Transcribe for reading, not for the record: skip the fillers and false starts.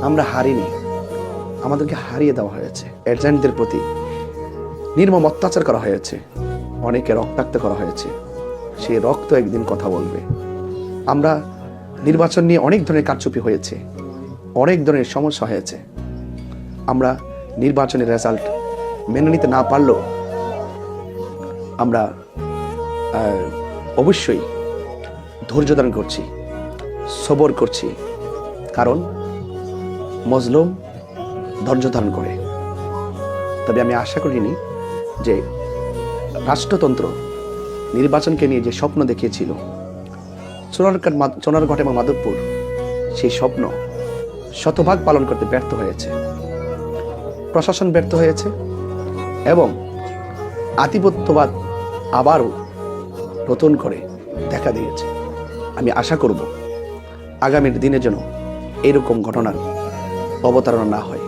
আমরা হারিনি, আমাদেরকে হারিয়ে দেওয়া হয়েছে। এজেন্টদের প্রতি নির্মম অত্যাচার করা হয়েছে, অনেকে রক্তাক্ত করা হয়েছে। সেই রক্ত একদিন কথা বলবে। আমরা নির্বাচন নিয়ে অনেক ধরনের কারচুপি হয়েছে, অনেক ধরনের সমস্যা হয়েছে। আমরা নির্বাচনের রেজাল্ট মেনে নিতে না পারলেও আমরা অবশ্যই ধৈর্য ধারণ করছি, সবর করছি, কারণ মজলুম ধৈর্য ধারণ করে। তবে আমি আশা করিনি যে রাষ্ট্রতন্ত্র নির্বাচনকে নিয়ে যে স্বপ্ন দেখিয়েছিল সোনারঘাট এবং মাধবপুর, সেই স্বপ্ন শতভাগ পালন করতে ব্যর্থ হয়েছে। প্রশাসন ব্যর্থ হয়েছে এবং আধিপত্যবাদ আবারও নতুন করে দেখা দিয়েছে। আমি আশা করব আগামীর দিনে যেন এরকম ঘটনার অবতারণা না হয়।